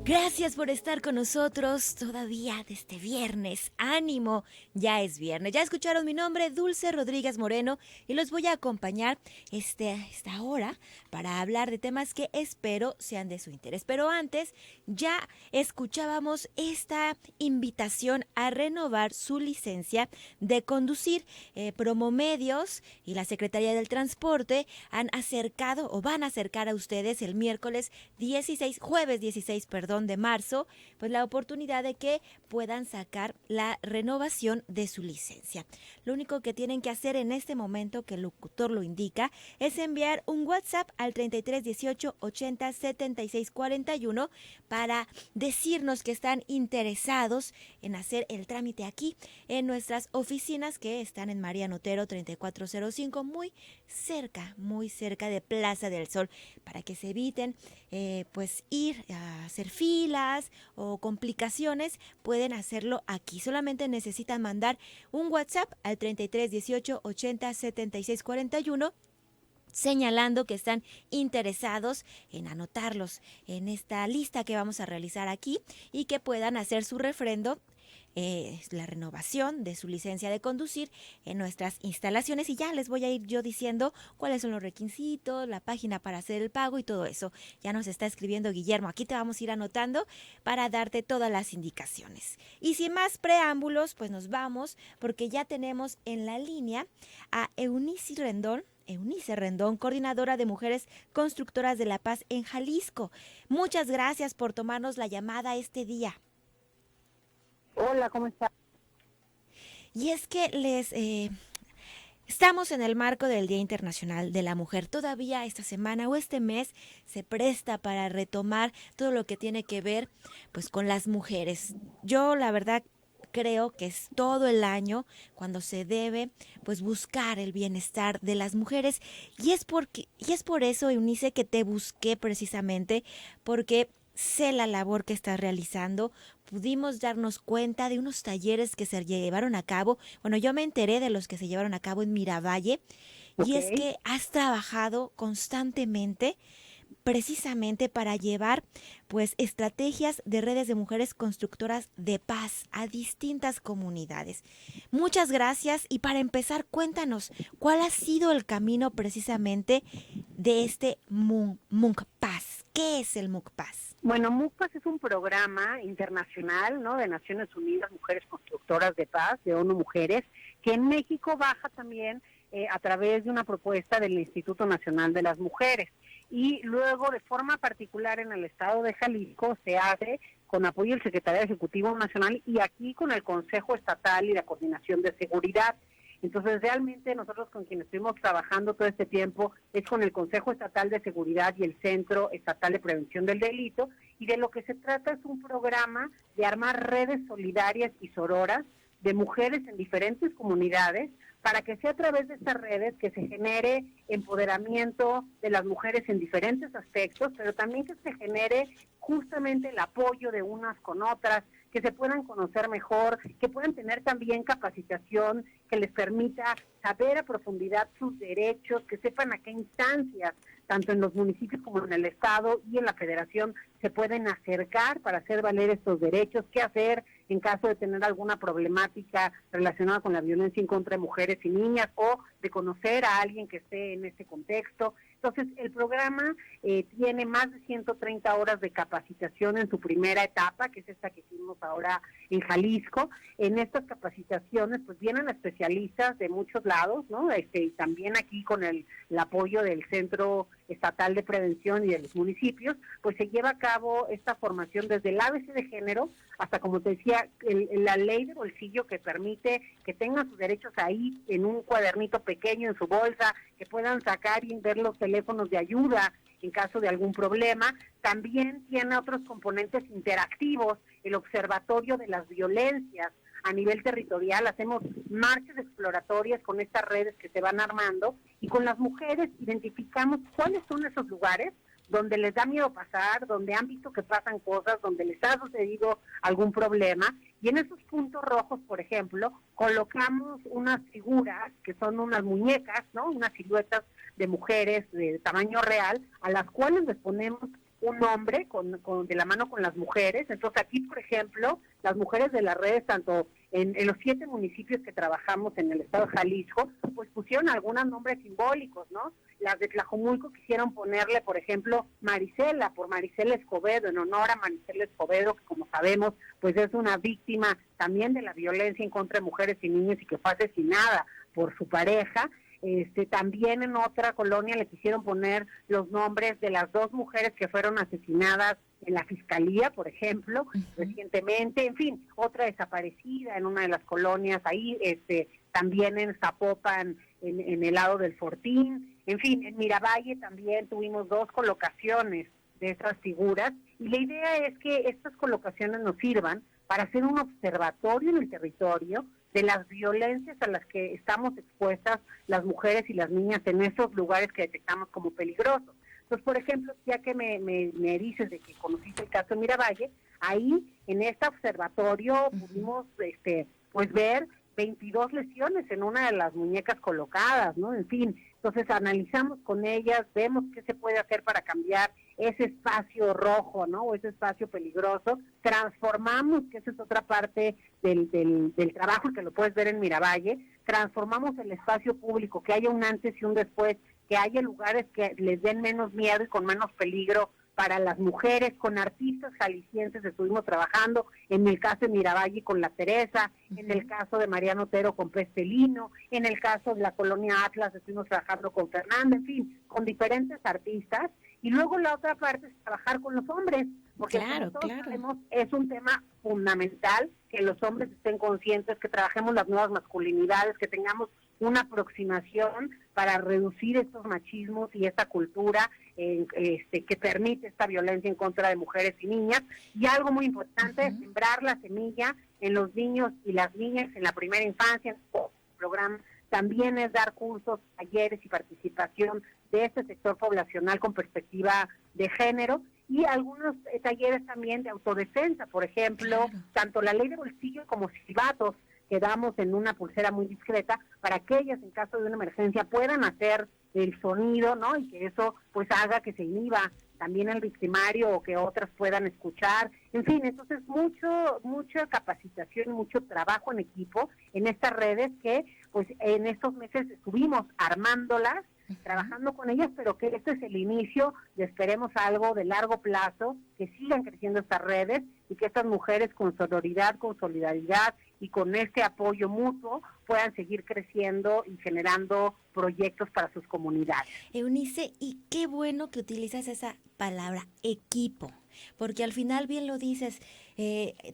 Gracias por estar con nosotros todavía de este viernes. Ánimo, ya es viernes. Ya escucharon mi nombre, Dulce Rodríguez Moreno, y los voy a acompañar esta hora para hablar de temas que espero sean de su interés. Pero antes, ya escuchábamos esta invitación a renovar su licencia de conducir. Promomedios y la Secretaría del Transporte han acercado o van a acercar a ustedes el miércoles 16, jueves 16, perdón, de marzo, pues la oportunidad de que puedan sacar la renovación de su licencia. Lo único que tienen que hacer en este momento que el locutor lo indica es enviar un WhatsApp al 33 18 80 76 41 para decirnos que están interesados en hacer el trámite aquí en nuestras oficinas que están en Mariano Otero 3405, muy cerca de Plaza del Sol, para que se eviten pues ir a hacer filas o complicaciones. Pueden hacerlo aquí. Solamente necesitan mandar un WhatsApp al 33 18 80 76 41 señalando que están interesados en anotarlos en esta lista que vamos a realizar aquí y que puedan hacer su refrendo, la renovación de su licencia de conducir en nuestras instalaciones, y ya les voy a ir yo diciendo cuáles son los requisitos, la página para hacer el pago y todo eso. Ya nos está escribiendo Guillermo, aquí te vamos a ir anotando para darte todas las indicaciones. Y sin más preámbulos, pues nos vamos, porque ya tenemos en la línea a Eunice Rendón, coordinadora de Mujeres Constructoras de la Paz en Jalisco. Muchas gracias por tomarnos la llamada este día. Hola, ¿cómo estás? Y es que estamos en el marco del Día Internacional de la Mujer. Todavía esta semana o este mes se presta para retomar todo lo que tiene que ver pues con las mujeres. Yo la verdad creo que es todo el año cuando se debe pues buscar el bienestar de las mujeres, y es por eso, Eunice, que te busqué precisamente porque sé la labor que estás realizando. Pudimos darnos cuenta de unos talleres que se llevaron a cabo. Bueno, yo me enteré de los que se llevaron a cabo en Miravalle, y Ok. es que has trabajado constantemente precisamente para llevar pues estrategias de redes de mujeres constructoras de paz a distintas comunidades. Muchas gracias, y para empezar cuéntanos cuál ha sido el camino precisamente de este MUNC Paz. ¿Qué es el MUNC Paz? Bueno, MUCPAS es un programa internacional, ¿no?, de Naciones Unidas, Mujeres Constructoras de Paz, de ONU Mujeres, que en México baja también a través de una propuesta del Instituto Nacional de las Mujeres. Y luego, de forma particular, en el estado de Jalisco, se hace con apoyo del Secretario Ejecutivo Nacional y aquí con el Consejo Estatal y la Coordinación de Seguridad. Entonces, realmente nosotros con quienes estuvimos trabajando todo este tiempo es con el Consejo Estatal de Seguridad y el Centro Estatal de Prevención del Delito, y de lo que se trata es un programa de armar redes solidarias y sororas de mujeres en diferentes comunidades, para que sea a través de estas redes que se genere empoderamiento de las mujeres en diferentes aspectos, pero también que se genere justamente el apoyo de unas con otras, que se puedan conocer mejor, que puedan tener también capacitación que les permita saber a profundidad sus derechos, que sepan a qué instancias, tanto en los municipios como en el estado y en la federación, se pueden acercar para hacer valer estos derechos, qué hacer en caso de tener alguna problemática relacionada con la violencia en contra de mujeres y niñas, o de conocer a alguien que esté en este contexto. Entonces, el programa tiene más de 130 horas de capacitación en su primera etapa, que es esta que hicimos ahora en Jalisco. En estas capacitaciones, pues vienen especialistas de muchos lados, ¿no? Y también aquí con el apoyo del Centro Estatal de Prevención y de los municipios, pues se lleva a cabo esta formación desde el ABC de género hasta, como te decía, la ley de bolsillo, que permite que tengan sus derechos ahí en un cuadernito pequeño en su bolsa, que puedan sacar y ver los teléfonos de ayuda en caso de algún problema. También tiene otros componentes interactivos, el observatorio de las violencias a nivel territorial. Hacemos marchas exploratorias con estas redes que se van armando, y con las mujeres identificamos cuáles son esos lugares donde les da miedo pasar, donde han visto que pasan cosas, donde les ha sucedido algún problema, y en esos puntos rojos, por ejemplo, colocamos unas figuras que son unas muñecas, ¿no?, unas siluetas de mujeres de tamaño real, a las cuales les ponemos un hombre de la mano con las mujeres. Entonces aquí, por ejemplo, las mujeres de las redes, tanto en los 7 municipios que trabajamos en el estado de Jalisco, pues pusieron algunos nombres simbólicos, ¿no? Las de Tlajomulco quisieron ponerle, por ejemplo, Marisela, por Marisela Escobedo, en honor a Marisela Escobedo, que como sabemos, pues es una víctima también de la violencia en contra de mujeres y niños y que fue asesinada por su pareja. También en otra colonia le quisieron poner los nombres de las 2 mujeres que fueron asesinadas en la fiscalía, por ejemplo, recientemente. En fin, otra desaparecida en una de las colonias ahí, también en Zapopan, en el lado del Fortín. En fin, en Miravalle también tuvimos 2 colocaciones de esas figuras, y la idea es que estas colocaciones nos sirvan para hacer un observatorio en el territorio de las violencias a las que estamos expuestas las mujeres y las niñas en esos lugares que detectamos como peligrosos. Entonces, por ejemplo, ya que me dices de que conociste el caso de Miravalle, ahí en este observatorio pudimos pues ver 22 lesiones en una de las muñecas colocadas, ¿no? En fin, entonces analizamos con ellas, vemos qué se puede hacer para cambiar ese espacio rojo, ¿no? O ese espacio peligroso, transformamos, que esa es otra parte del trabajo que lo puedes ver en Miravalle, transformamos el espacio público, que haya un antes y un después, que haya lugares que les den menos miedo y con menos peligro para las mujeres. Con artistas jaliscienses estuvimos trabajando, en el caso de Miravalle con La Teresa, en el caso de Mariano Otero con Pestelino, en el caso de la colonia Atlas estuvimos trabajando con Fernanda, en fin, con diferentes artistas. Y luego la otra parte es trabajar con los hombres, porque como todos sabemos, es un tema fundamental que los hombres estén conscientes, que trabajemos las nuevas masculinidades, que tengamos una aproximación para reducir estos machismos y esta cultura que permite esta violencia en contra de mujeres y niñas. Y algo muy importante es sembrar la semilla en los niños y las niñas en la primera infancia. El programa también es dar cursos, talleres y participación de este sector poblacional con perspectiva de género, y algunos talleres también de autodefensa, por ejemplo, tanto la ley de bolsillo como silbatos que damos en una pulsera muy discreta para que ellas en caso de una emergencia puedan hacer el sonido, ¿no? Y que eso pues haga que se inhiba también el victimario o que otras puedan escuchar. En fin, entonces mucha capacitación, mucho trabajo en equipo en estas redes que pues en estos meses estuvimos armándolas, trabajando con ellas, pero que este es el inicio de, esperemos, algo de largo plazo, que sigan creciendo estas redes y que estas mujeres con sororidad, con solidaridad y con este apoyo mutuo puedan seguir creciendo y generando proyectos para sus comunidades. Eunice, y qué bueno que utilizas esa palabra, equipo, porque al final bien lo dices,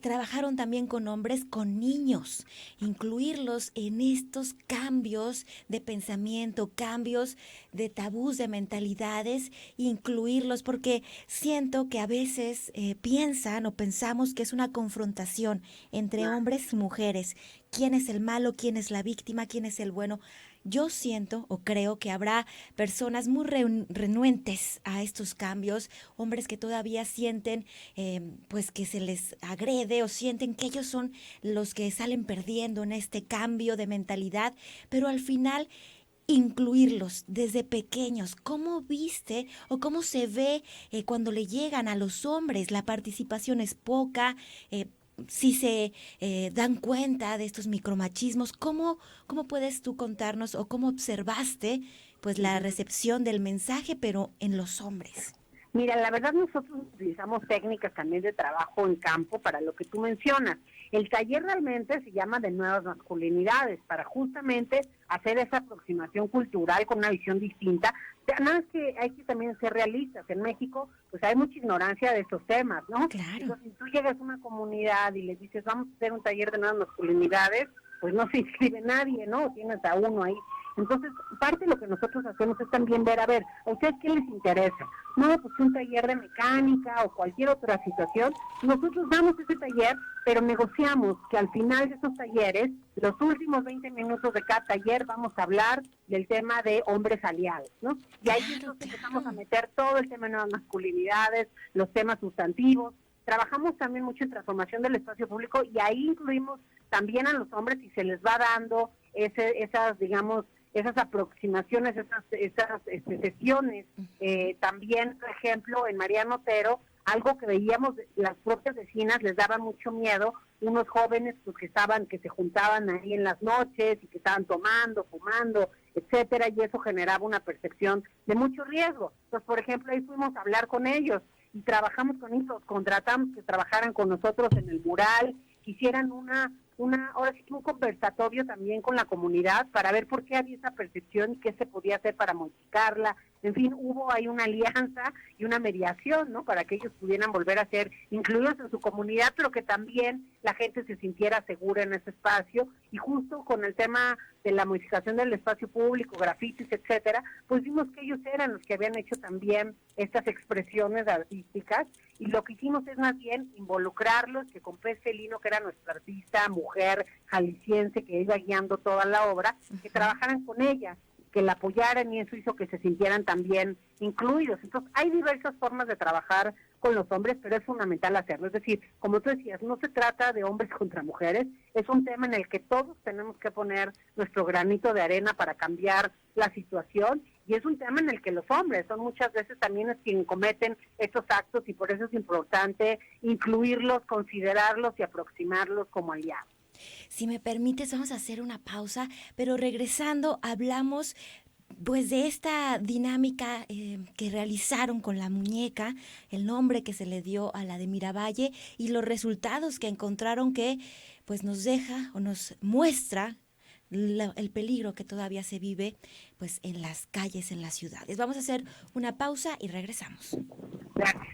trabajaron también con hombres, con niños, incluirlos en estos cambios de pensamiento, cambios de tabús, de mentalidades, incluirlos, porque siento que a veces piensan o pensamos que es una confrontación entre hombres y mujeres. ¿Quién es el malo? ¿Quién es la víctima? ¿Quién es el bueno? Yo siento o creo que habrá personas muy renuentes a estos cambios, hombres que todavía sienten pues que se les agrede o sienten que ellos son los que salen perdiendo en este cambio de mentalidad, pero al final incluirlos desde pequeños. ¿Cómo viste o cómo se ve cuando le llegan a los hombres? La participación es poca, si se dan cuenta de estos micromachismos. ¿Cómo puedes tú contarnos o cómo observaste pues la recepción del mensaje, pero en los hombres? Mira, la verdad nosotros utilizamos técnicas también de trabajo en campo para lo que tú mencionas. El taller realmente se llama de nuevas masculinidades, para justamente hacer esa aproximación cultural con una visión distinta. Nada más que hay que también ser realistas. En México, pues hay mucha ignorancia de estos temas, ¿no? Claro. Entonces, si tú llegas a una comunidad y les dices, vamos a hacer un taller de nuevas masculinidades, pues no se inscribe nadie, ¿no? Tienes a uno ahí. Entonces, parte de lo que nosotros hacemos es también ver, a ver, ¿a ustedes qué les interesa? No, pues un taller de mecánica o cualquier otra situación. Nosotros damos ese taller, pero negociamos que al final de esos talleres, los últimos 20 minutos de cada taller, vamos a hablar del tema de hombres aliados, ¿no? Y ahí entonces empezamos a meter todo el tema de nuevas masculinidades, los temas sustantivos. Trabajamos también mucho en transformación del espacio público y ahí incluimos también a los hombres y se les va dando esas, digamos, esas aproximaciones, esas sesiones. También, por ejemplo, en Mariano Otero, algo que veíamos, las propias vecinas les daba mucho miedo, unos jóvenes pues, que se juntaban ahí en las noches y que estaban tomando, fumando, etcétera, y eso generaba una percepción de mucho riesgo. Entonces, por ejemplo, ahí fuimos a hablar con ellos y trabajamos con ellos, contratamos que trabajaran con nosotros en el mural, que hicieran ahora sí que un conversatorio también con la comunidad para ver por qué había esa percepción y qué se podía hacer para modificarla. En fin, hubo ahí una alianza y una mediación, ¿no? Para que ellos pudieran volver a ser incluidos en su comunidad, pero que también la gente se sintiera segura en ese espacio. Y justo con el tema de la modificación del espacio público, grafitis, etcétera, pues vimos que ellos eran los que habían hecho también estas expresiones artísticas, y lo que hicimos es más bien involucrarlos, que con Pez Felino, que era nuestra artista, mujer jalisciense que iba guiando toda la obra, que trabajaran con ella, que la apoyaran, y eso hizo que se sintieran también incluidos. Entonces, hay diversas formas de trabajar con los hombres, pero es fundamental hacerlo. Es decir, como tú decías, no se trata de hombres contra mujeres, es un tema en el que todos tenemos que poner nuestro granito de arena para cambiar la situación, y es un tema en el que los hombres son muchas veces también es quienes cometen estos actos, y por eso es importante incluirlos, considerarlos y aproximarlos como aliados. Si me permites, vamos a hacer una pausa, pero regresando hablamos pues de esta dinámica que realizaron con la muñeca, el nombre que se le dio a la de Miravalle y los resultados que encontraron, que pues nos deja o nos muestra el peligro que todavía se vive pues en las calles, en las ciudades. Vamos a hacer una pausa y regresamos. Gracias.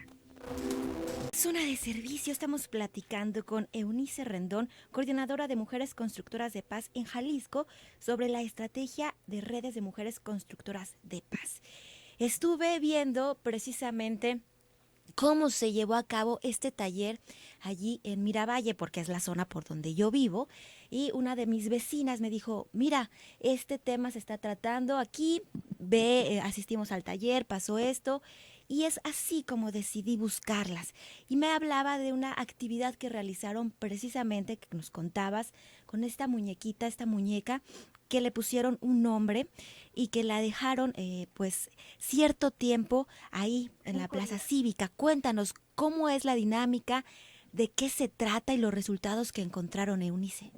Zona de servicio, estamos platicando con Eunice Rendón, coordinadora de Mujeres Constructoras de Paz en Jalisco, sobre la estrategia de redes de mujeres constructoras de paz. Estuve viendo precisamente cómo se llevó a cabo este taller allí en Miravalle, porque es la zona por donde yo vivo, y una de mis vecinas me dijo, mira, este tema se está tratando aquí, asistimos al taller, pasó esto, y es así como decidí buscarlas. Y me hablaba de una actividad que realizaron precisamente, que nos contabas, con esta muñequita, esta muñeca, que le pusieron un nombre y que la dejaron pues cierto tiempo ahí en la plaza cívica. Cuéntanos cómo es la dinámica, de qué se trata y los resultados que encontraron, Eunice.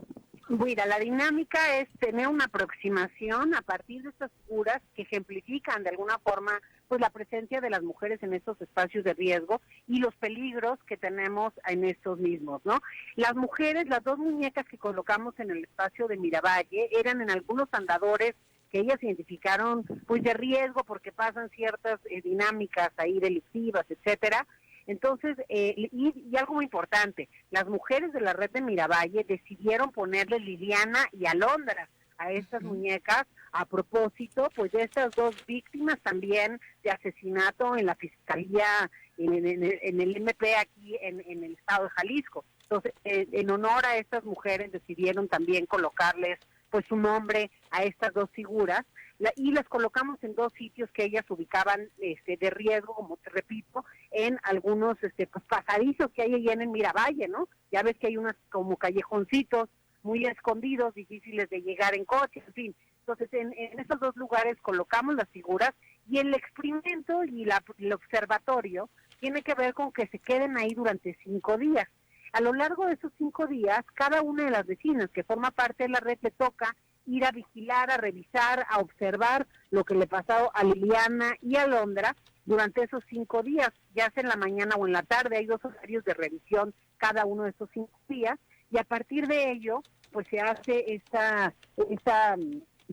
Mira, la dinámica es tener una aproximación a partir de estas figuras que ejemplifican de alguna forma pues la presencia de las mujeres en estos espacios de riesgo y los peligros que tenemos en estos mismos, ¿no? Las mujeres, las dos muñecas que colocamos en el espacio de Miravalle eran en algunos andadores que ellas identificaron pues de riesgo porque pasan ciertas dinámicas ahí delictivas, etcétera. Entonces, y algo muy importante, las mujeres de la red de Miravalle decidieron ponerle Liliana y Alondra a estas muñecas a propósito pues de estas dos víctimas también de asesinato en la Fiscalía, en el MP aquí en el estado de Jalisco. Entonces, en honor a estas mujeres decidieron también colocarles pues su nombre a estas dos figuras, y las colocamos en dos sitios que ellas ubicaban de riesgo, como te repito, en algunos pues pasadizos que hay allá en Miravalle, ¿no? Ya ves que hay unos como callejoncitos muy escondidos, difíciles de llegar en coche, en fin. Entonces, en estos dos lugares colocamos las figuras, y el experimento y el observatorio tiene que ver con que se queden ahí durante 5 días. A lo largo de esos 5 días, cada una de las vecinas que forma parte de la red le toca ir a vigilar, a revisar, a observar lo que le pasó a Liliana y a Alondra durante esos 5 días, ya sea en la mañana o en la tarde. Hay 2 horarios de revisión cada uno de estos 5 días, y a partir de ello, pues se hace este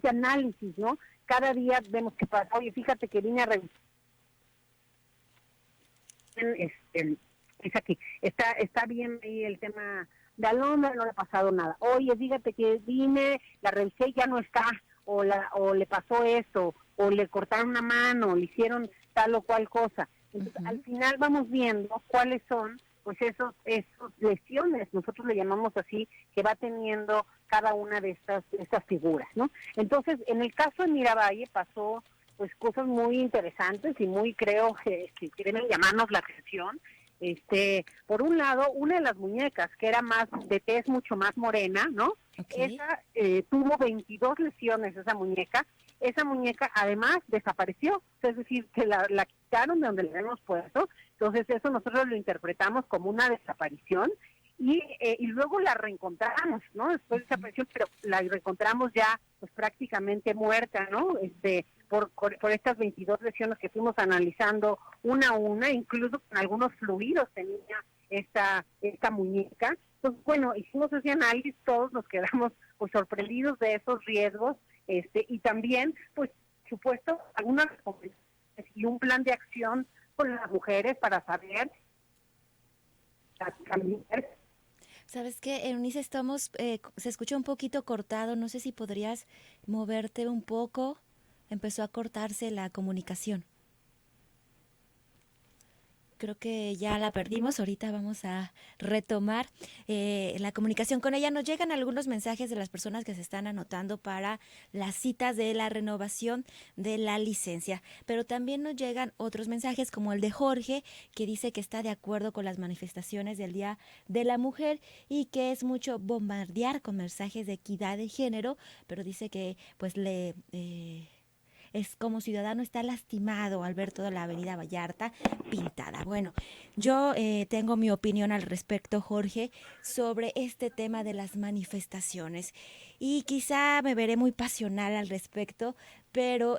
análisis, ¿no? Cada día vemos qué pasa. Oye, fíjate que vine a revisar, es aquí, está bien ahí el tema de Alondra, no le ha pasado nada. Oye, fíjate que vine, la revisé y ya no está, o le pasó esto, o le cortaron una mano, o le hicieron tal o cual cosa. Entonces, al final vamos viendo cuáles son pues esos lesiones, nosotros le llamamos así, que va teniendo cada una de estas figuras, ¿no? Entonces, en el caso de Miravalle pasó pues cosas muy interesantes y muy, creo que quieren llamarnos la atención. Por un lado, una de las muñecas, que era más de tez mucho más morena, ¿no? Okay. Esa tuvo 22 lesiones, esa muñeca además desapareció, es decir, que la quitaron de donde la habíamos puesto, entonces eso nosotros lo interpretamos como una desaparición, y luego la reencontramos, ¿no? Después desapareció, pero la reencontramos ya pues prácticamente muerta, ¿no? Por estas 22 lesiones que fuimos analizando una a una, incluso con algunos fluidos tenía esta muñeca. Entonces, bueno, hicimos ese análisis, todos nos quedamos pues sorprendidos de esos riesgos, y también, pues, supuesto, algunas recomendaciones y un plan de acción con las mujeres para saber cambiar. ¿Sabes qué, Eunice? Se escucha un poquito cortado, no sé si podrías moverte un poco. Empezó a cortarse la comunicación. Creo que ya la perdimos, ahorita vamos a retomar la comunicación con ella. Nos llegan algunos mensajes de las personas que se están anotando para las citas de la renovación de la licencia, pero también nos llegan otros mensajes como el de Jorge, que dice que está de acuerdo con las manifestaciones del Día de la Mujer y que es mucho bombardear con mensajes de equidad de género, pero dice que pues es como ciudadano está lastimado al ver toda la avenida Vallarta pintada. Bueno, yo tengo mi opinión al respecto, Jorge, sobre este tema de las manifestaciones y quizá me veré muy pasional al respecto, pero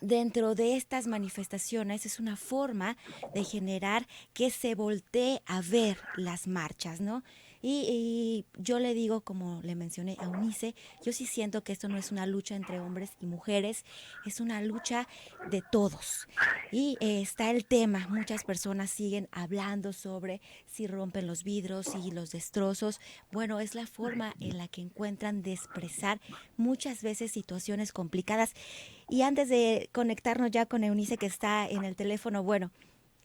dentro de estas manifestaciones es una forma de generar que se voltee a ver las marchas, ¿no? Y yo le digo, como le mencioné a Eunice, yo sí siento que esto no es una lucha entre hombres y mujeres, es una lucha de todos. Y está el tema, muchas personas siguen hablando sobre si rompen los vidrios y los destrozos. Bueno, es la forma en la que encuentran de expresar muchas veces situaciones complicadas. Y antes de conectarnos ya con Eunice, que está en el teléfono, bueno,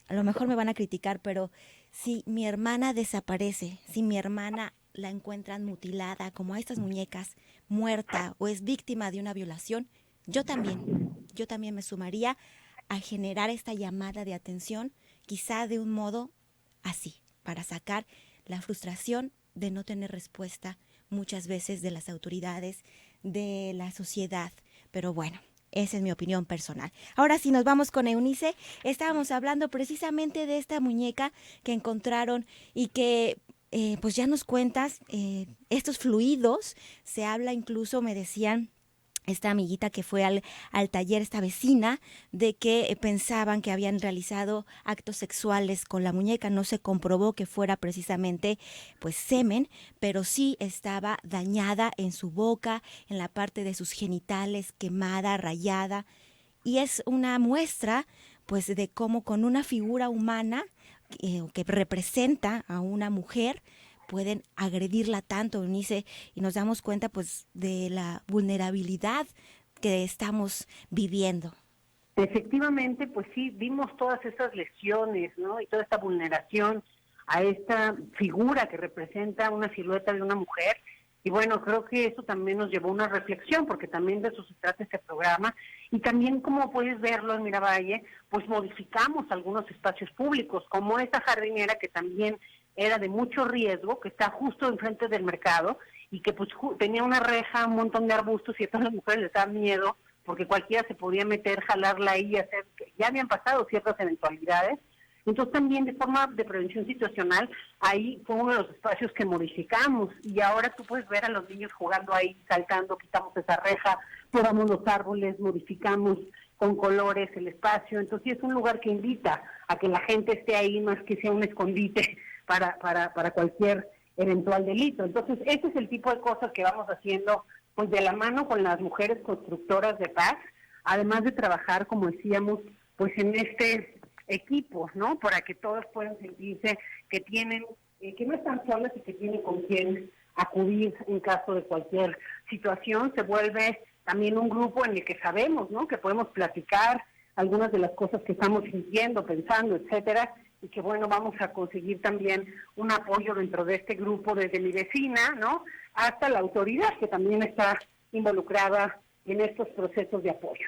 a lo mejor me van a criticar, pero si mi hermana desaparece, si mi hermana la encuentran mutilada, como a estas muñecas, muerta o es víctima de una violación, yo también me sumaría a generar esta llamada de atención, quizá de un modo así, para sacar la frustración de no tener respuesta muchas veces de las autoridades, de la sociedad, pero bueno. Esa es mi opinión personal. Ahora sí, nos vamos con Eunice. Estábamos hablando precisamente de esta muñeca que encontraron y que pues ya nos cuentas estos fluidos. Se habla incluso, me decían, esta amiguita que fue al taller, esta vecina, de que pensaban que habían realizado actos sexuales con la muñeca. No se comprobó que fuera precisamente pues semen, pero sí estaba dañada en su boca, en la parte de sus genitales, quemada, rayada. Y es una muestra pues de cómo con una figura humana que representa a una mujer, pueden agredirla tanto, Eunice, y nos damos cuenta pues de la vulnerabilidad que estamos viviendo. Efectivamente, pues sí, vimos todas esas lesiones, ¿no? Y toda esta vulneración a esta figura que representa una silueta de una mujer. Y bueno, creo que eso también nos llevó a una reflexión, porque también de eso se trata este programa. Y también, como puedes verlo en Miravalle, pues modificamos algunos espacios públicos, como esta jardinera que también era de mucho riesgo, que está justo enfrente del mercado, y que pues tenía una reja, un montón de arbustos, y a todas las mujeres les da miedo, porque cualquiera se podía meter, jalarla ahí y hacer, ya habían pasado ciertas eventualidades. Entonces también de forma de prevención situacional, ahí fue uno de los espacios que modificamos, y ahora tú puedes ver a los niños jugando ahí, saltando, quitamos esa reja, podamos los árboles, modificamos con colores el espacio. Entonces sí es un lugar que invita a que la gente esté ahí, más que sea un escondite para cualquier eventual delito. Entonces ese es el tipo de cosas que vamos haciendo pues de la mano con las mujeres constructoras de paz, además de trabajar, como decíamos, pues en este equipo, ¿no? Para que todos puedan sentirse que tienen, que no están solas y que tienen con quién acudir en caso de cualquier situación. Se vuelve también un grupo en el que sabemos, ¿no? Que podemos platicar algunas de las cosas que estamos sintiendo, pensando, etcétera, y que bueno, vamos a conseguir también un apoyo dentro de este grupo, desde mi vecina, ¿no? Hasta la autoridad, que también está involucrada en estos procesos de apoyo.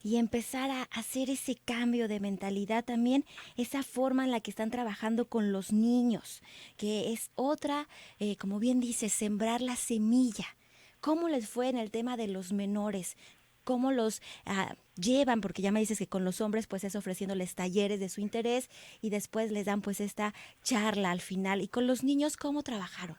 y empezar a hacer ese cambio de mentalidad también, esa forma en la que están trabajando con los niños, que es otra, como bien dice, sembrar la semilla. ¿Cómo les fue en el tema de los menores? ¿Cómo los llevan? Porque ya me dices que con los hombres pues es ofreciéndoles talleres de su interés y después les dan pues esta charla al final. ¿Y con los niños cómo trabajaron?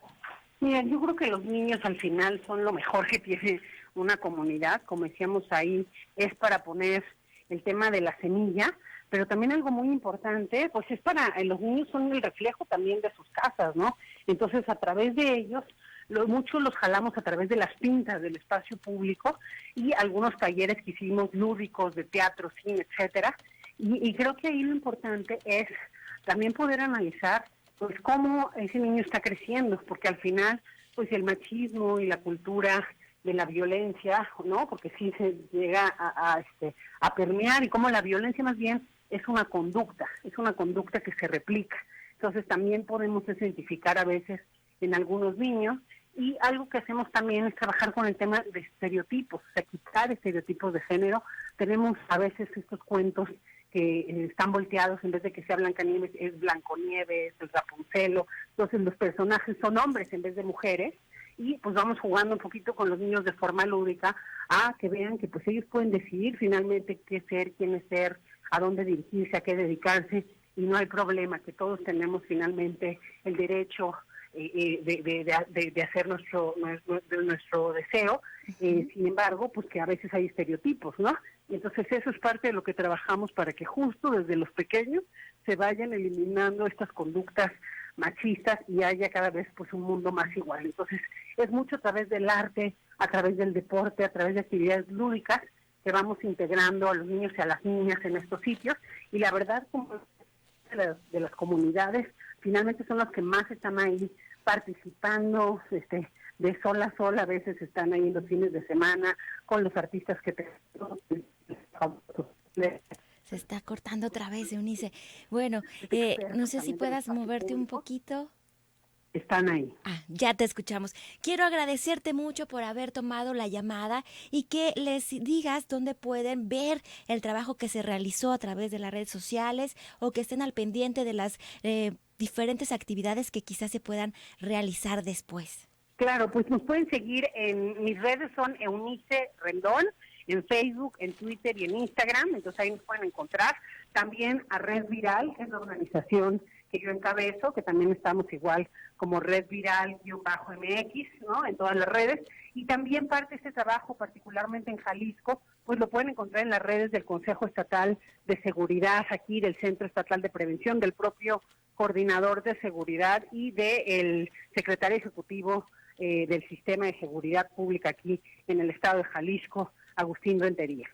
Mira, yo creo que los niños al final son lo mejor que tiene una comunidad. Como decíamos ahí, es para poner el tema de la semilla, pero también algo muy importante, pues es los niños son el reflejo también de sus casas, ¿no? Entonces, a través de ellos, muchos los jalamos a través de las pintas del espacio público y algunos talleres que hicimos lúdicos de teatro, cine, etcétera. Y creo que ahí lo importante es también poder analizar pues cómo ese niño está creciendo, porque al final pues el machismo y la cultura de la violencia, ¿no? Porque sí se llega a permear, y cómo la violencia más bien es una conducta que se replica. Entonces también podemos identificar a veces en algunos niños, y algo que hacemos también es trabajar con el tema de estereotipos, o sea, quitar estereotipos de género. Tenemos a veces estos cuentos que están volteados, en vez de que sea Blancanieves, es Blanconieves, es Rapunzelo. Entonces los personajes son hombres en vez de mujeres, y pues vamos jugando un poquito con los niños de forma lúdica a que vean que pues ellos pueden decidir finalmente qué ser, quién es ser, a dónde dirigirse, a qué dedicarse, y no hay problema, que todos tenemos finalmente el derecho de hacer nuestro deseo. Sin embargo, pues que a veces hay estereotipos, ¿no? Y entonces eso es parte de lo que trabajamos para que justo desde los pequeños se vayan eliminando estas conductas machistas y haya cada vez pues un mundo más igual. Entonces es mucho a través del arte, a través del deporte, a través de actividades lúdicas que vamos integrando a los niños y a las niñas en estos sitios, y la verdad como de las comunidades finalmente son los que más están ahí participando, de sol a sol, a veces están ahí en los fines de semana con los artistas que Se está cortando otra vez, Eunice. Bueno, no sé si puedas moverte un poquito. Están ahí. Ya te escuchamos. Quiero agradecerte mucho por haber tomado la llamada y que les digas dónde pueden ver el trabajo que se realizó a través de las redes sociales, o que estén al pendiente de las diferentes actividades que quizás se puedan realizar después. Claro, pues nos pueden seguir en mis redes, son Eunice Rendón, en Facebook, en Twitter y en Instagram, entonces ahí nos pueden encontrar. También a Red Viral, que es la organización que yo encabezo, que también estamos igual como Red Viral-MX, ¿no? En todas las redes. Y también parte de este trabajo, particularmente en Jalisco, pues lo pueden encontrar en las redes del Consejo Estatal de Seguridad, aquí del Centro Estatal de Prevención, del propio coordinador de seguridad y del secretario ejecutivo del Sistema de Seguridad Pública aquí en el estado de Jalisco, Agustín Rentería.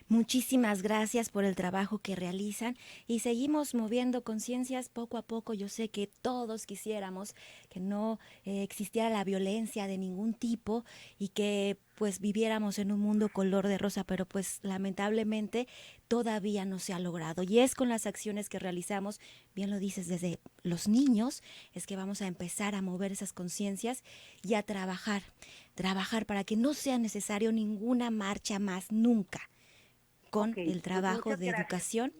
Muchísimas gracias por el trabajo que realizan, y seguimos moviendo conciencias poco a poco. Yo sé que todos quisiéramos que no existiera la violencia de ningún tipo y que pues viviéramos en un mundo color de rosa, pero pues lamentablemente todavía no se ha logrado, y es con las acciones que realizamos, bien lo dices, desde los niños, es que vamos a empezar a mover esas conciencias y a trabajar para que no sea necesario ninguna marcha más nunca, con el trabajo de educación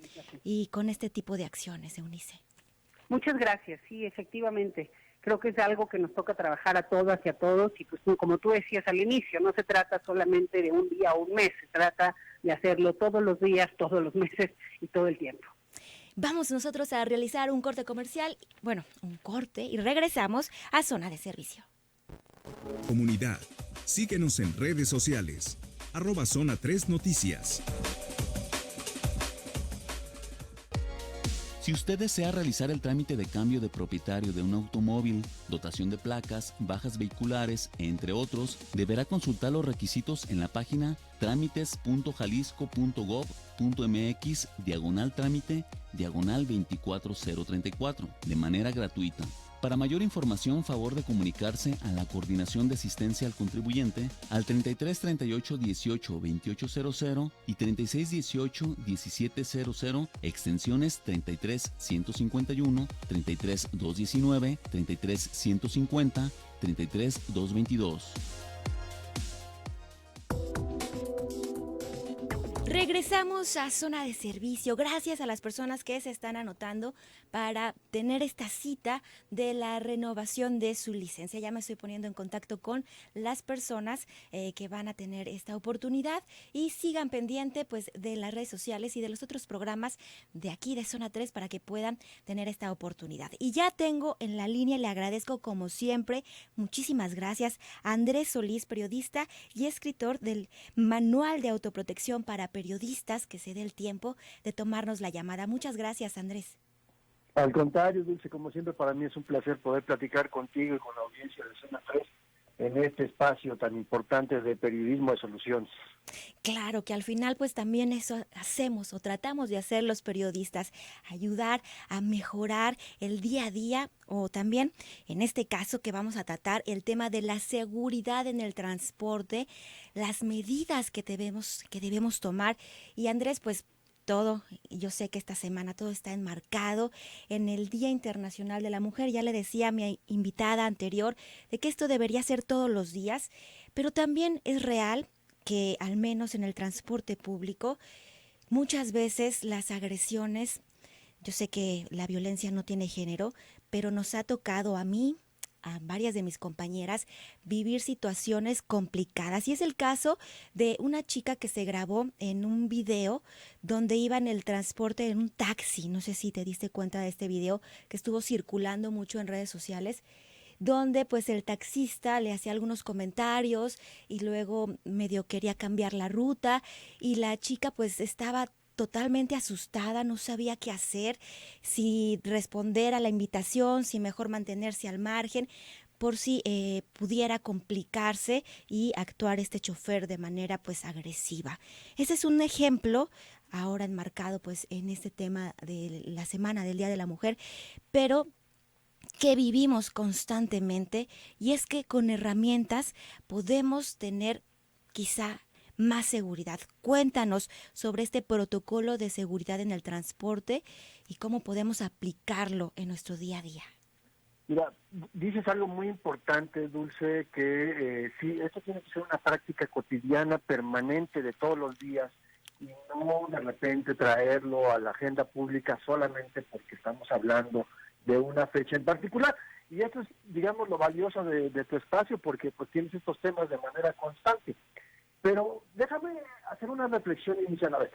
y con este tipo de acciones, Eunice. Muchas gracias, sí, efectivamente. Creo que es algo que nos toca trabajar a todas y a todos, y pues como tú decías al inicio, no se trata solamente de un día o un mes, se trata de hacerlo todos los días, todos los meses y todo el tiempo. Vamos nosotros a realizar un corte comercial, un corte, y regresamos a Zona de Servicio. Comunidad, síguenos en redes sociales, @Zona 3 Noticias. Si usted desea realizar el trámite de cambio de propietario de un automóvil, dotación de placas, bajas vehiculares, entre otros, deberá consultar los requisitos en la página trámites.jalisco.gov.mx/trámite/24034 de manera gratuita. Para mayor información, favor de comunicarse a la Coordinación de Asistencia al Contribuyente al 33 38 18 2800 y 36 18 1700, extensiones 33 151, 33 219, 33 150, 33 222. Regresamos a Zona de Servicio. Gracias a las personas que se están anotando para tener esta cita de la renovación de su licencia. Ya me estoy poniendo en contacto con las personas que van a tener esta oportunidad, y sigan pendiente pues de las redes sociales y de los otros programas de aquí de Zona 3 para que puedan tener esta oportunidad. Y ya tengo en la línea, le agradezco como siempre, muchísimas gracias, a Andrés Solís, periodista y escritor del Manual de Autoprotección para Periodistas, que se dé el tiempo de tomarnos la llamada. Muchas gracias, Andrés. Al contrario, Dulce, como siempre, para mí es un placer poder platicar contigo y con la audiencia de Zona 3 en este espacio tan importante de periodismo de soluciones. Claro que al final pues también eso hacemos o tratamos de hacer los periodistas, ayudar a mejorar el día a día, o también en este caso que vamos a tratar el tema de la seguridad en el transporte, las medidas que debemos tomar. Y Andrés, pues todo, yo sé que esta semana todo está enmarcado en el Día Internacional de la Mujer. Ya le decía a mi invitada anterior de que esto debería ser todos los días, pero también es real que al menos en el transporte público muchas veces las agresiones, yo sé que la violencia no tiene género, pero nos ha tocado a mí, a varias de mis compañeras, vivir situaciones complicadas. Y es el caso de una chica que se grabó en un video donde iba en el transporte en un taxi. No sé si te diste cuenta de este video que estuvo circulando mucho en redes sociales, donde pues el taxista le hacía algunos comentarios y luego medio quería cambiar la ruta, y la chica pues estaba totalmente asustada, no sabía qué hacer, si responder a la invitación, si mejor mantenerse al margen, por si pudiera complicarse y actuar este chofer de manera pues agresiva. Ese es un ejemplo ahora enmarcado pues en este tema de la semana del Día de la Mujer, pero que vivimos constantemente, y es que con herramientas podemos tener quizá más seguridad. Cuéntanos sobre este protocolo de seguridad en el transporte y cómo podemos aplicarlo en nuestro día a día. Mira, dices algo muy importante, Dulce, que sí, esto tiene que ser una práctica cotidiana, permanente, de todos los días, y no de repente traerlo a la agenda pública solamente porque estamos hablando de una fecha en particular. Y eso es, digamos, lo valioso de tu espacio, porque pues tienes estos temas de manera constante. Pero déjame hacer una reflexión inicial. A ver,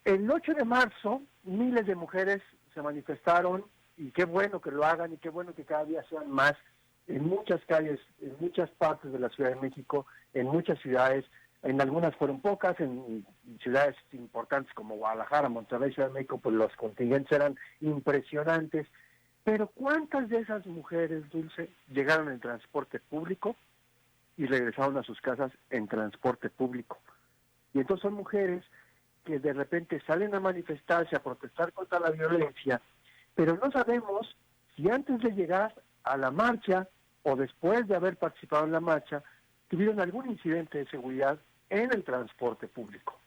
el 8 de marzo, miles de mujeres se manifestaron, y qué bueno que lo hagan, y qué bueno que cada día sean más, en muchas calles, en muchas partes de la Ciudad de México, en muchas ciudades. En algunas fueron pocas, en ciudades importantes como Guadalajara, Monterrey, Ciudad de México, pues los contingentes eran impresionantes. Pero ¿cuántas de esas mujeres, Dulce, llegaron en transporte público y regresaron a sus casas en transporte público? Y entonces son mujeres que de repente salen a manifestarse, a protestar contra la violencia, pero no sabemos si antes de llegar a la marcha o después de haber participado en la marcha tuvieron algún incidente de seguridad en el transporte público.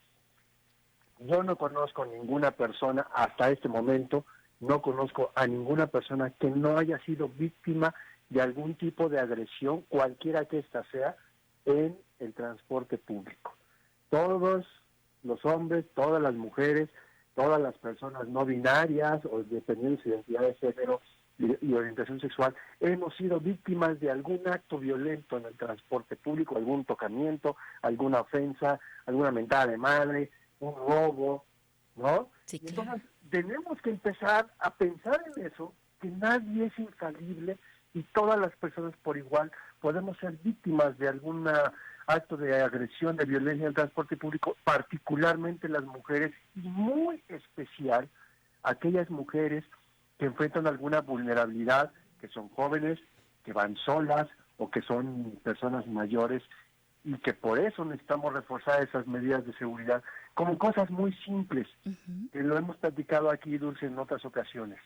Yo no conozco ninguna persona hasta este momento, no conozco a ninguna persona que no haya sido víctima de algún tipo de agresión, cualquiera que ésta sea, en el transporte público. Todos los hombres, todas las mujeres, todas las personas no binarias o dependiendo de su identidad de género y orientación sexual, hemos sido víctimas de algún acto violento en el transporte público, algún tocamiento, alguna ofensa, alguna mentada de madre, un robo, ¿no? Sí, Y claro. entonces tenemos que empezar a pensar en eso, que nadie es infalible y todas las personas por igual podemos ser víctimas de algún acto de agresión, de violencia en el transporte público, particularmente las mujeres, y muy especial aquellas mujeres que enfrentan alguna vulnerabilidad, que son jóvenes, que van solas o que son personas mayores, y que por eso necesitamos reforzar esas medidas de seguridad con cosas muy simples, que lo hemos platicado aquí, Dulce, en otras ocasiones.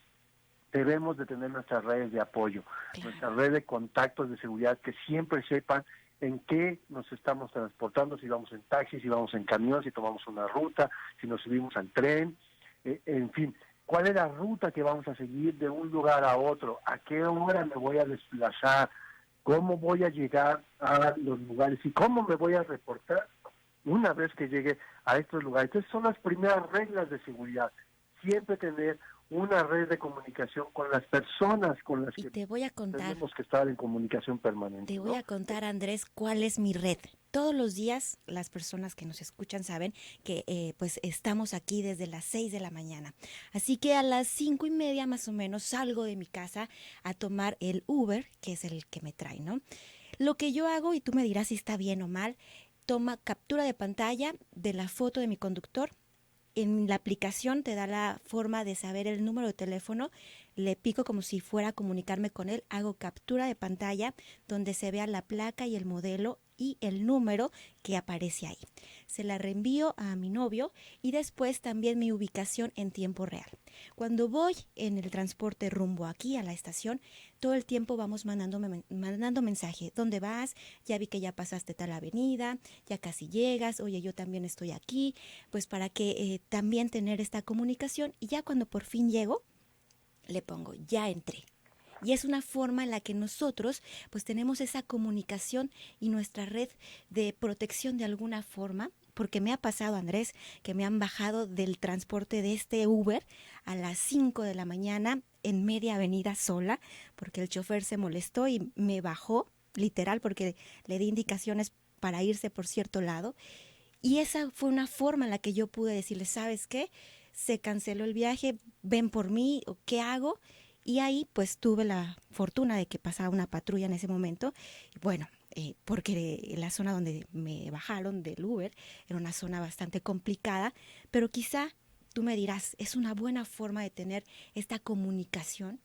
Debemos de tener nuestras redes de apoyo, nuestra red de contactos de seguridad, que siempre sepan en qué nos estamos transportando, si vamos en taxi, si vamos en camión, si tomamos una ruta, si nos subimos al tren, en fin, cuál es la ruta que vamos a seguir de un lugar a otro, a qué hora me voy a desplazar, cómo voy a llegar a los lugares y cómo me voy a reportar una vez que llegue a estos lugares. Entonces son las primeras reglas de seguridad. Siempre tener una red de comunicación con las personas con las Y que te voy a contar, tenemos que estar en comunicación permanente. te voy ¿no? a contar, Andrés, cuál es mi red. Todos los días las personas que nos escuchan saben que pues estamos aquí desde las 6 de la mañana. Así que a las 5:30 más o menos salgo de mi casa a tomar el Uber, que es el que me trae, ¿no? Lo que yo hago, y tú me dirás si está bien o mal, toma captura de pantalla de la foto de mi conductor. En la aplicación te da la forma de saber el número de teléfono, le pico como si fuera a comunicarme con él, hago captura de pantalla donde se vea la placa y el modelo y el número que aparece ahí. Se la reenvío a mi novio y después también mi ubicación en tiempo real. Cuando voy en el transporte rumbo aquí a la estación, todo el tiempo vamos mandando mensaje. ¿Dónde vas? Ya vi que ya pasaste tal avenida, ya casi llegas, oye, yo también estoy aquí, pues para que también tener esta comunicación, y ya cuando por fin llego, le pongo, ya entré. Y es una forma en la que nosotros pues tenemos esa comunicación y nuestra red de protección de alguna forma, porque me ha pasado, Andrés, que me han bajado del transporte de este Uber a las 5 de la mañana en media avenida sola, porque el chofer se molestó y me bajó, literal, porque le di indicaciones para irse por cierto lado. Y esa fue una forma en la que yo pude decirle, ¿sabes qué? Se canceló el viaje, ven por mí, ¿o qué hago? Y ahí pues tuve la fortuna de que pasaba una patrulla en ese momento. Bueno, porque la zona donde me bajaron del Uber era una zona bastante complicada, pero quizá tú me dirás, es una buena forma de tener esta comunicación.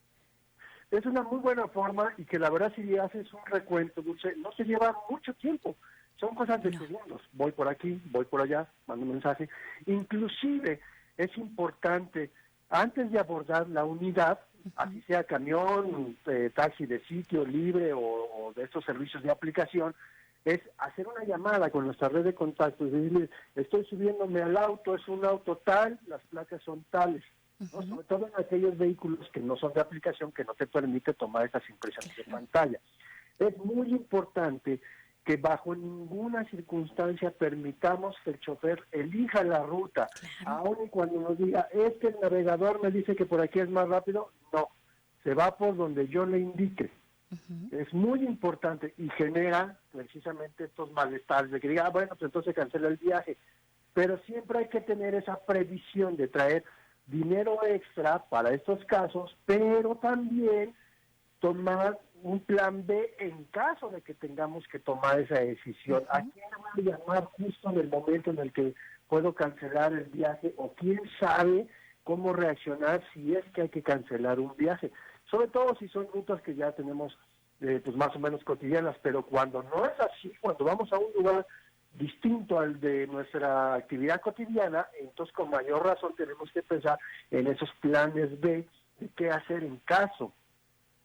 Es una muy buena forma, y que la verdad, si haces un recuento, Dulce, no se lleva mucho tiempo. Son cosas de segundos. Voy por aquí, voy por allá, mando un mensaje. Inclusive es importante, antes de abordar la unidad, así sea camión, taxi de sitio libre o de estos servicios de aplicación, es hacer una llamada con nuestra red de contactos y decirle, estoy subiéndome al auto, es un auto tal, las placas son tales. ¿no? Sobre todo en aquellos vehículos que no son de aplicación, que no te permite tomar esas impresiones de pantalla. Es muy importante que bajo ninguna circunstancia permitamos que el chofer elija la ruta, aun y cuando nos diga, es que el navegador me dice que por aquí es más rápido. No, se va por donde yo le indique. Es muy importante y genera precisamente estos malestares de que diga, bueno, pues entonces cancela el viaje. Pero siempre hay que tener esa previsión de traer dinero extra para estos casos, pero también tomar un plan B en caso de que tengamos que tomar esa decisión. ¿A quién voy a llamar justo en el momento en el que puedo cancelar el viaje? O quién sabe cómo reaccionar si es que hay que cancelar un viaje. Sobre todo si son rutas que ya tenemos pues más o menos cotidianas, pero cuando no es así, cuando vamos a un lugar distinto al de nuestra actividad cotidiana, entonces con mayor razón tenemos que pensar en esos planes B de qué hacer en caso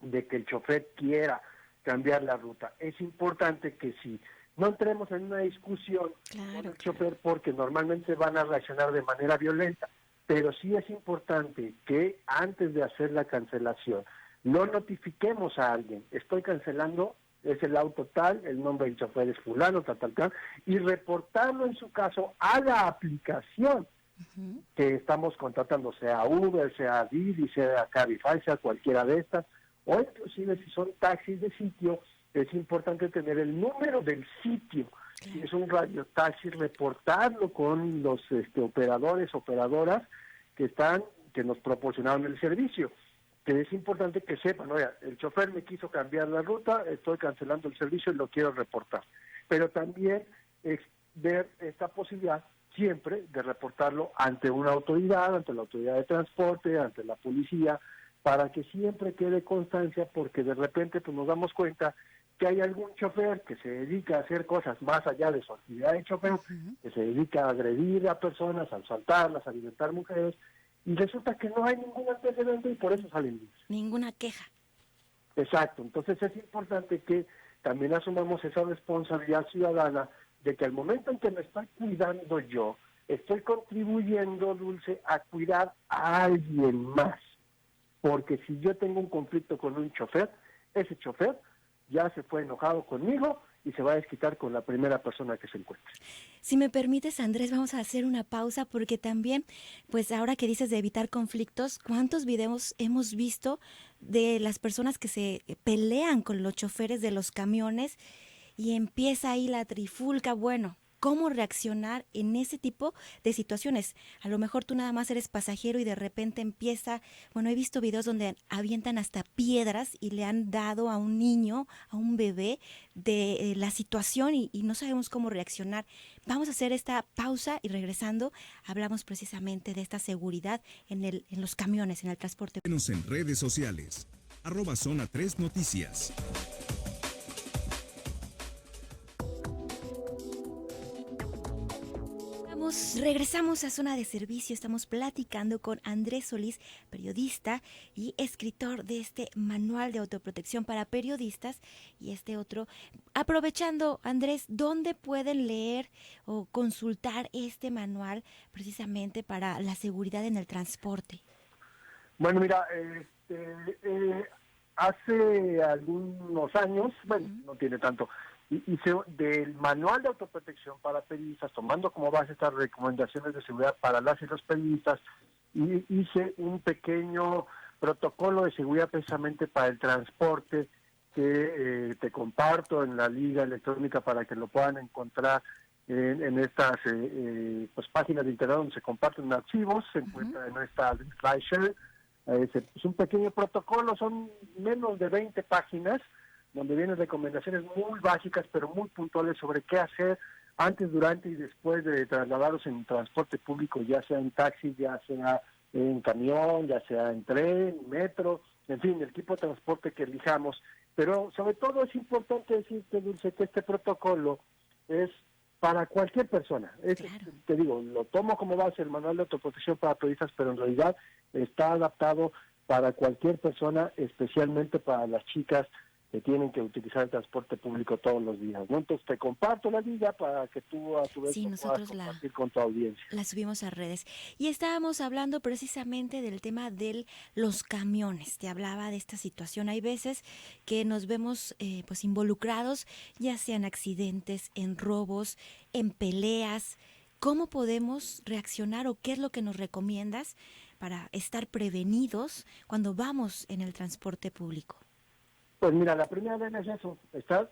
de que el chofer quiera cambiar la ruta. Es importante que si no entremos en una discusión con el chofer, porque normalmente van a reaccionar de manera violenta, pero sí es importante que antes de hacer la cancelación no notifiquemos a alguien, estoy cancelando, es el auto tal, el nombre del chofer es fulano, tal, y reportarlo en su caso a la aplicación que estamos contratando, sea Uber, sea Didi, sea Cabify, sea cualquiera de estas, o inclusive si son taxis de sitio, es importante tener el número del sitio. Si es un radio taxi, reportarlo con los operadores, operadoras que nos proporcionaron el servicio. Que es importante que sepan, oiga, el chofer me quiso cambiar la ruta, estoy cancelando el servicio y lo quiero reportar. Pero también es ver esta posibilidad siempre de reportarlo ante una autoridad, ante la autoridad de transporte, ante la policía, para que siempre quede constancia, porque de repente pues nos damos cuenta que hay algún chofer que se dedica a hacer cosas más allá de su actividad de chofer, que se dedica a agredir a personas, a asaltarlas, a violentar mujeres, y resulta que no hay ningún antecedente y por eso salen libres. Ninguna queja. Exacto, entonces es importante que también asumamos esa responsabilidad ciudadana de que al momento en que me estoy cuidando yo, estoy contribuyendo, Dulce, a cuidar a alguien más. Porque si yo tengo un conflicto con un chofer, ese chofer ya se fue enojado conmigo y se va a desquitar con la primera persona que se encuentre. Si me permites, Andrés, vamos a hacer una pausa porque también, pues ahora que dices de evitar conflictos, ¿cuántos videos hemos visto de las personas que se pelean con los choferes de los camiones y empieza ahí la trifulca? Bueno, ¿cómo reaccionar en ese tipo de situaciones? A lo mejor tú nada más eres pasajero y de repente empieza, bueno, he visto videos donde avientan hasta piedras y le han dado a un niño, a un bebé, de la situación y no sabemos cómo reaccionar. Vamos a hacer esta pausa y regresando hablamos precisamente de esta seguridad en los camiones, en el transporte. Síguenos en redes sociales, @Zona 3 Noticias. Regresamos a Zona de Servicio. Estamos platicando con Andrés Solís, periodista y escritor de este manual de autoprotección para periodistas y este otro. Aprovechando, Andrés, ¿dónde pueden leer o consultar este manual precisamente para la seguridad en el transporte? Bueno, mira, hace algunos años, bueno, no tiene tanto, hice del manual de autoprotección para periodistas, tomando como base estas recomendaciones de seguridad para las y los periodistas, y hice un pequeño protocolo de seguridad precisamente para el transporte que te comparto en la liga electrónica para que lo puedan encontrar en estas pues páginas de internet donde se comparten archivos, se encuentra en esta SlideShare. Es un pequeño protocolo, son menos de 20 páginas, donde vienen recomendaciones muy básicas, pero muy puntuales sobre qué hacer antes, durante y después de trasladarlos en transporte público, ya sea en taxi, ya sea en camión, ya sea en tren, metro, en fin, el tipo de transporte que elijamos. Pero sobre todo es importante decirte, Dulce, que este protocolo es para cualquier persona. Claro. Te digo, lo tomo como base el manual de autoprotección para periodistas, pero en realidad está adaptado para cualquier persona, especialmente para las chicas que tienen que utilizar el transporte público todos los días, ¿no? Entonces te comparto la liga para que tú a su vez Sí, lo nosotros puedas compartir con tu audiencia. la subimos a redes. Y estábamos hablando precisamente del tema de los camiones. Te hablaba de esta situación. Hay veces que nos vemos pues involucrados, ya sea en accidentes, en robos, en peleas. ¿Cómo podemos reaccionar o qué es lo que nos recomiendas para estar prevenidos cuando vamos en el transporte público? Pues mira, la primera vez es eso, estar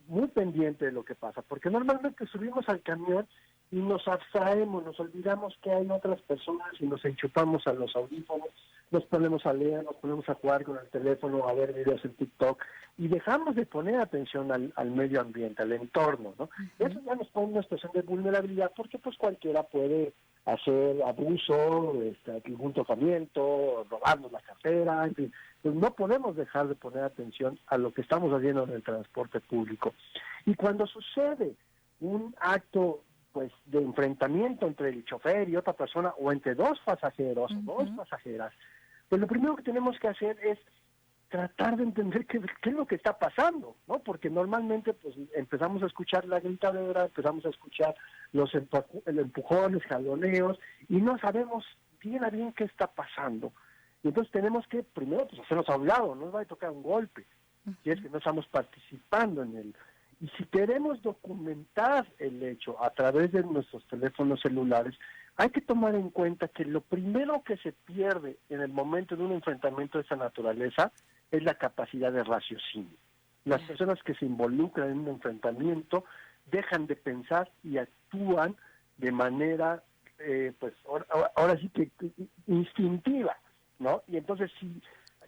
muy pendiente de lo que pasa, porque normalmente subimos al camión y nos abstraemos, nos olvidamos que hay otras personas y nos enchufamos a los audífonos, nos ponemos a leer, nos ponemos a jugar con el teléfono, a ver videos en TikTok y dejamos de poner atención al medio ambiente, al entorno, ¿no? Uh-huh. Eso ya nos pone en una situación de vulnerabilidad porque pues cualquiera puede hacer abuso, algún tocamiento, robarnos la cartera, en fin. Pues no podemos dejar de poner atención a lo que estamos haciendo en el transporte público. Y cuando sucede un acto pues de enfrentamiento entre el chofer y otra persona o entre dos pasajeros o dos pasajeras, pues lo primero que tenemos que hacer es tratar de entender qué es lo que está pasando, ¿no? Porque normalmente pues empezamos a escuchar la gritadera, empezamos a escuchar los empujones, jaloneos y no sabemos bien a bien qué está pasando. Y entonces tenemos que primero pues hacernos a un lado, no nos va a tocar un golpe, si es que no estamos participando en él. Y si queremos documentar el hecho a través de nuestros teléfonos celulares, hay que tomar en cuenta que lo primero que se pierde en el momento de un enfrentamiento de esa naturaleza es la capacidad de raciocinio. Las personas que se involucran en un enfrentamiento dejan de pensar y actúan de manera, pues ahora sí que instintiva, ¿no? Y entonces si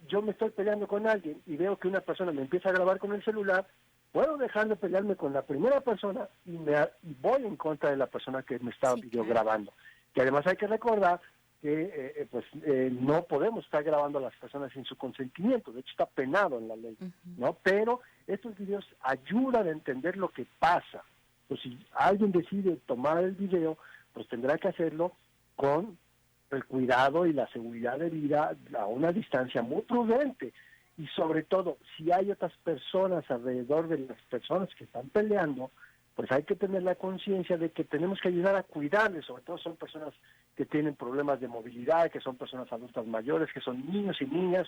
yo me estoy peleando con alguien y veo que una persona me empieza a grabar con el celular, puedo dejar de pelearme con la primera persona y voy en contra de la persona que me está videograbando. Que además hay que recordar que no podemos estar grabando a las personas sin su consentimiento, de hecho está penado en la ley, ¿no? Pero estos videos ayudan a entender lo que pasa. Pues si alguien decide tomar el video, pues tendrá que hacerlo con el cuidado y la seguridad de vida a una distancia muy prudente. Y sobre todo, si hay otras personas alrededor de las personas que están peleando, pues hay que tener la conciencia de que tenemos que ayudar a cuidarles, sobre todo son personas que tienen problemas de movilidad, que son personas adultas mayores, que son niños y niñas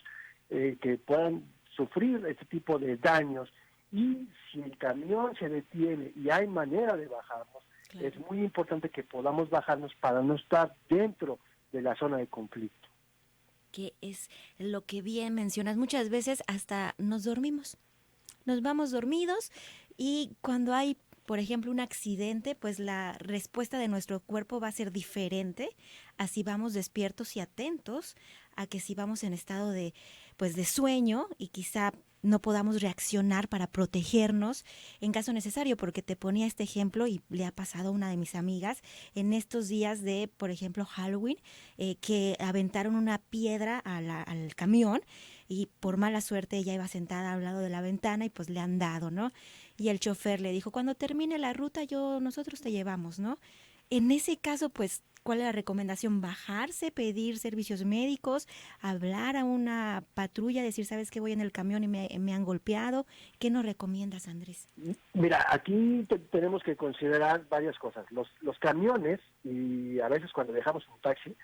que puedan sufrir este tipo de daños. Y si el camión se detiene y hay manera de bajarnos, Claro. es muy importante que podamos bajarnos para no estar dentro de la zona de conflicto. Que es lo que bien mencionas. Muchas veces hasta nos dormimos. Nos vamos dormidos y cuando hay, por ejemplo, un accidente, pues la respuesta de nuestro cuerpo va a ser diferente a si vamos despiertos y atentos, a que si vamos en estado de, pues, de sueño y quizá no podamos reaccionar para protegernos en caso necesario, porque te ponía este ejemplo y le ha pasado a una de mis amigas en estos días de, por ejemplo, Halloween, que aventaron una piedra al camión y por mala suerte ella iba sentada al lado de la ventana y pues le han dado, ¿no? Y el chofer le dijo, cuando termine la ruta nosotros te llevamos, ¿no? En ese caso, pues, ¿cuál es la recomendación? Bajarse, pedir servicios médicos, hablar a una patrulla, decir, ¿sabes qué? Voy en el camión y me han golpeado. ¿Qué nos recomiendas, Andrés? Mira, aquí tenemos que considerar varias cosas. Los camiones, y a veces cuando dejamos un taxi,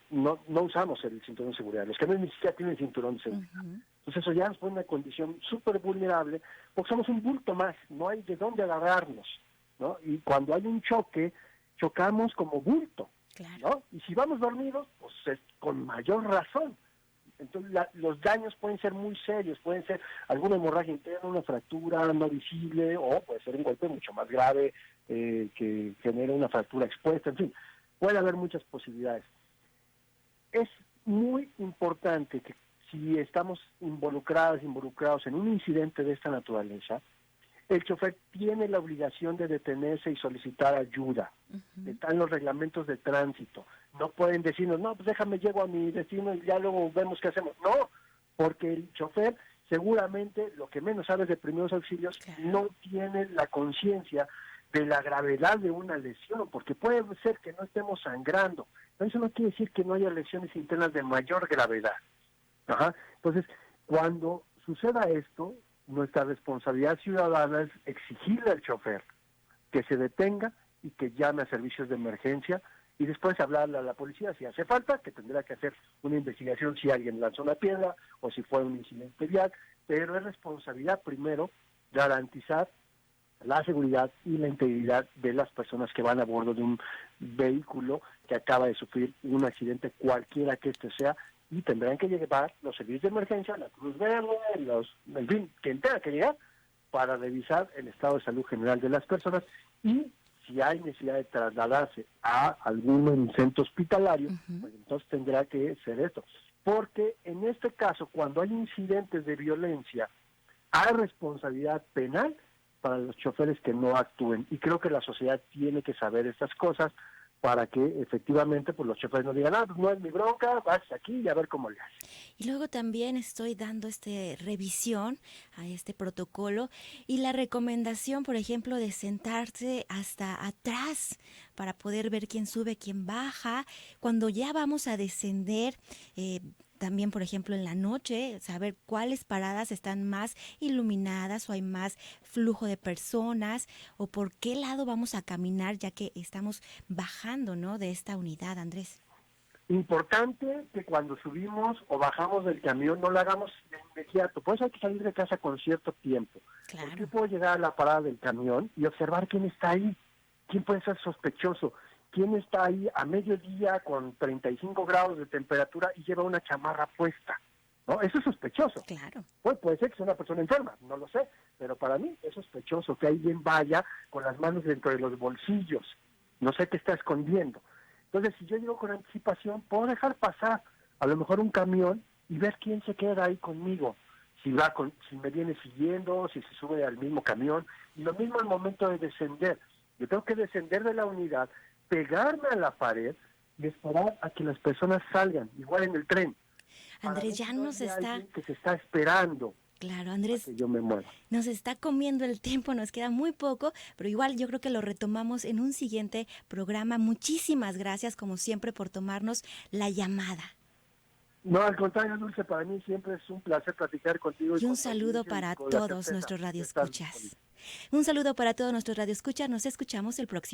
no usamos el cinturón de seguridad. Los camiones ni siquiera tienen cinturón de seguridad. Uh-huh. Entonces eso ya nos pone en una condición súper vulnerable, porque somos un bulto más, no hay de dónde agarrarnos, ¿no? Y cuando hay un choque, chocamos como bulto, Claro. ¿no? Y si vamos dormidos, pues es con mayor razón. Entonces los daños pueden ser muy serios, pueden ser alguna hemorragia interna, una fractura no visible, o puede ser un golpe mucho más grave que genere una fractura expuesta, en fin, puede haber muchas posibilidades. Es muy importante que si estamos involucrados en un incidente de esta naturaleza, el chofer tiene la obligación de detenerse y solicitar ayuda. Uh-huh. Están los reglamentos de tránsito. No pueden decirnos, no, pues déjame, llego a mi destino y ya luego vemos qué hacemos. No, porque el chofer seguramente lo que menos sabe de primeros auxilios, Claro. no tiene la conciencia de la gravedad de una lesión, porque puede ser que no estemos sangrando. Pero eso no quiere decir que no haya lesiones internas de mayor gravedad. Ajá. Entonces, cuando suceda esto, nuestra responsabilidad ciudadana es exigirle al chofer que se detenga y que llame a servicios de emergencia y después hablarle a la policía si hace falta, que tendrá que hacer una investigación si alguien lanzó una piedra o si fue un incidente vial, pero es responsabilidad primero garantizar la seguridad y la integridad de las personas que van a bordo de un vehículo que acaba de sufrir un accidente, cualquiera que este sea, y tendrán que llevar los servicios de emergencia, la Cruz Verde, en fin, quien tenga que llegar para revisar el estado de salud general de las personas y si hay necesidad de trasladarse a algún centro hospitalario, Uh-huh. pues entonces tendrá que ser esto. Porque en este caso, cuando hay incidentes de violencia, hay responsabilidad penal para los choferes que no actúen. Y creo que la sociedad tiene que saber estas cosas para que efectivamente pues los choferes no digan, pues no es mi bronca, vas aquí y a ver cómo le haces. Y luego también estoy dando revisión a este protocolo y la recomendación, por ejemplo, de sentarse hasta atrás para poder ver quién sube, quién baja. Cuando ya vamos a descender, también, por ejemplo, en la noche, saber cuáles paradas están más iluminadas o hay más flujo de personas o por qué lado vamos a caminar ya que estamos bajando, ¿no?, de esta unidad, Andrés. Importante que cuando subimos o bajamos del camión no lo hagamos de inmediato. Por eso hay que salir de casa con cierto tiempo. Claro. Porque yo puedo llegar a la parada del camión y observar quién está ahí, quién puede ser sospechoso, quién está ahí a mediodía con 35 grados de temperatura y lleva una chamarra puesta, ¿no? Eso es sospechoso. Claro. Pues puede ser que sea una persona enferma, no lo sé, pero para mí es sospechoso que alguien vaya con las manos dentro de los bolsillos. No sé qué está escondiendo. Entonces, si yo llego con anticipación, puedo dejar pasar a lo mejor un camión y ver quién se queda ahí conmigo. Si me viene siguiendo, si se sube al mismo camión. Y lo mismo al momento de descender. Yo tengo que descender de la unidad, pegarme a la pared y esperar a que las personas salgan, igual en el tren. Andrés, ya nos está... Que se está esperando. Claro, Andrés, que yo me mueva. Nos está comiendo el tiempo, nos queda muy poco, pero igual yo creo que lo retomamos en un siguiente programa. Muchísimas gracias, como siempre, por tomarnos la llamada. No, al contrario, Dulce, para mí siempre es un placer platicar contigo. Y un saludo para todos nuestros radioescuchas. Un saludo para todos nuestros radioescuchas. Nos escuchamos el próximo.